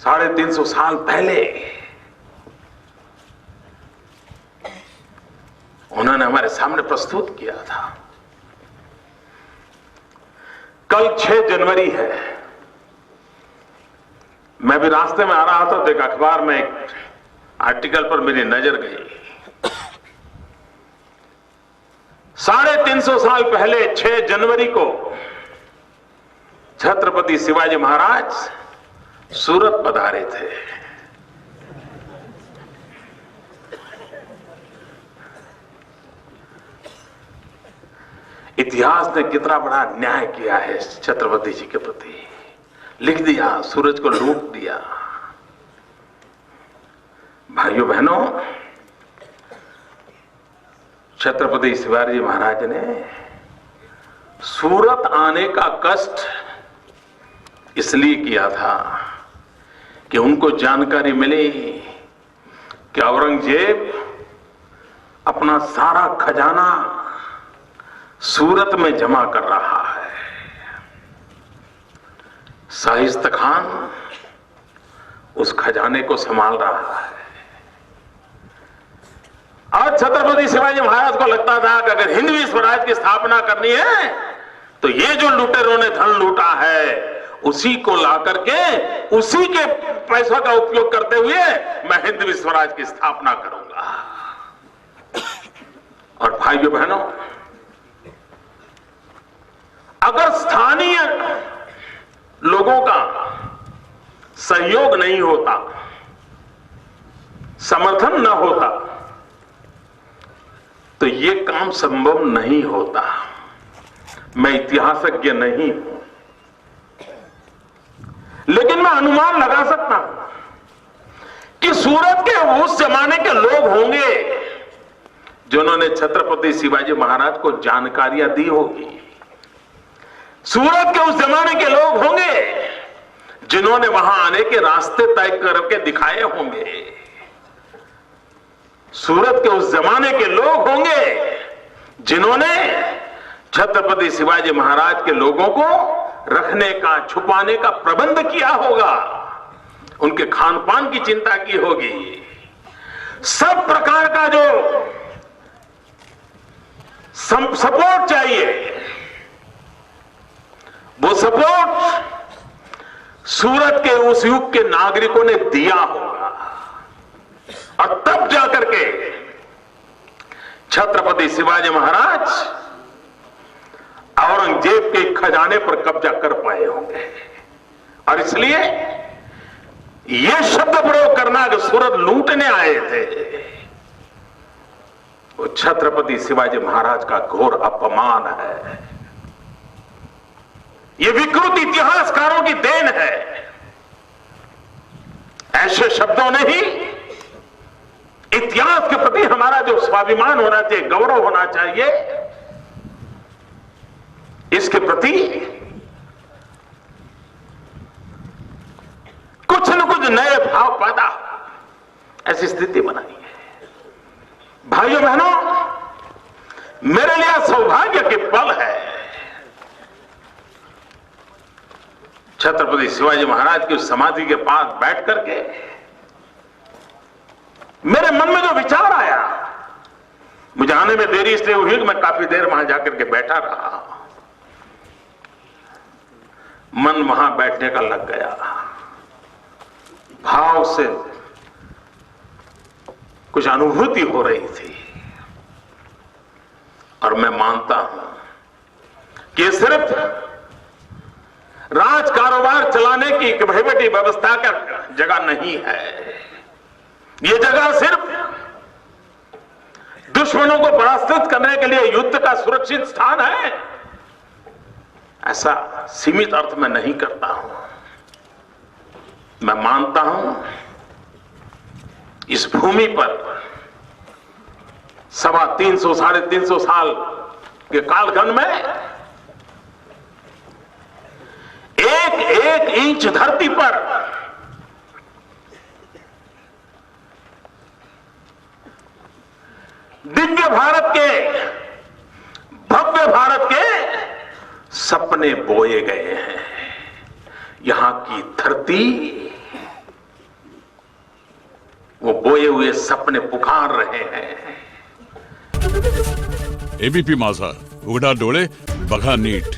350 साल पहले उन्होंने हमारे सामने प्रस्तुत किया था। कल 6 जनवरी है। मैं भी रास्ते में आ रहा था तो एक अखबार में एक आर्टिकल पर मेरी नजर गई। 350 साल पहले 6 जनवरी को छत्रपति शिवाजी महाराज सूरत पधारे थे। इतिहास ने कितना बड़ा न्याय किया है छत्रपति जी के प्रति। लिख दिया, सूरज को लूट दिया। भाइयों बहनों, छत्रपति शिवाजी महाराज ने सूरत आने का कष्ट इसलिए किया था कि उनको जानकारी मिली कि औरंगजेब अपना सारा खजाना सूरत में जमा कर रहा है। शाहिस्ता खान उस खजाने को संभाल रहा है। और छत्रपति शिवाजी महाराज को लगता था कि अगर हिंदवी स्वराज की स्थापना करनी है तो ये जो लुटेरों ने धन लूटा है उसी को ला करके उसी के पैसों का उपयोग करते हुए मैं हिंदवी स्वराज की स्थापना करूंगा। और भाइयों बहनों, अगर स्थानीय लोगों का सहयोग नहीं होता, समर्थन न होता, तो ये काम संभव नहीं होता। मैं इतिहासज्ञ नहीं हूं, लेकिन मैं अनुमान लगा सकता हूं कि सूरत के उस जमाने के लोग होंगे जिन्होंने छत्रपति शिवाजी महाराज को जानकारियां दी होगी। सूरत के उस जमाने के लोग होंगे जिन्होंने वहां आने के रास्ते तय करके दिखाए होंगे। सूरत के उस जमाने के लोग होंगे जिन्होंने छत्रपति शिवाजी महाराज के लोगों को रखने का, छुपाने का प्रबंध किया होगा। उनके खान पान की चिंता की होगी। सब प्रकार का जो सपोर्ट चाहिए वो सपोर्ट सूरत के उस युग के नागरिकों ने दिया होगा। और तब जाकर के छत्रपति शिवाजी महाराज औरंगजेब के खजाने पर कब्जा कर पाए होंगे। और इसलिए यह शब्द प्रयोग करना कि सूरत लूटने आए थे, वो छत्रपति शिवाजी महाराज का घोर अपमान है। ये विकृत इतिहासकारों की देन है। ऐसे शब्दों ने ही इतिहास के प्रति हमारा जो स्वाभिमान होना चाहिए, गौरव होना चाहिए, इसके प्रति कुछ न कुछ नए भाव पैदा ऐसी स्थिति बनाई है। भाइयों बहनों, मेरे लिए सौभाग्य के पल है छत्रपति शिवाजी महाराज की समाधि के पास बैठ करके मेरे मन में जो विचार आया, मुझे आने में देरी इसलिए हुई कि मैं काफी देर वहां जाकर के बैठा रहा। मन वहां बैठने का लग गया, भाव से कुछ अनुभूति हो रही थी। और मैं मानता हूं कि सिर्फ राज कारोबार चलाने की एक वहीवटी व्यवस्था का जगह नहीं है। यह जगह सिर्फ दुश्मनों को परास्त करने के लिए युद्ध का सुरक्षित स्थान है, ऐसा सीमित अर्थ में नहीं करता हूं। मैं मानता हूं इस भूमि पर 350 साढ़े 350 साल के कालखंड में एक एक इंच धरती पर दिव्य भारत के, भव्य भारत के सपने बोए गए हैं। यहां की धरती खोए हुए सपने पुकार रहे हैं। एबीपी माझा, उघडा डोळे बघा नीट.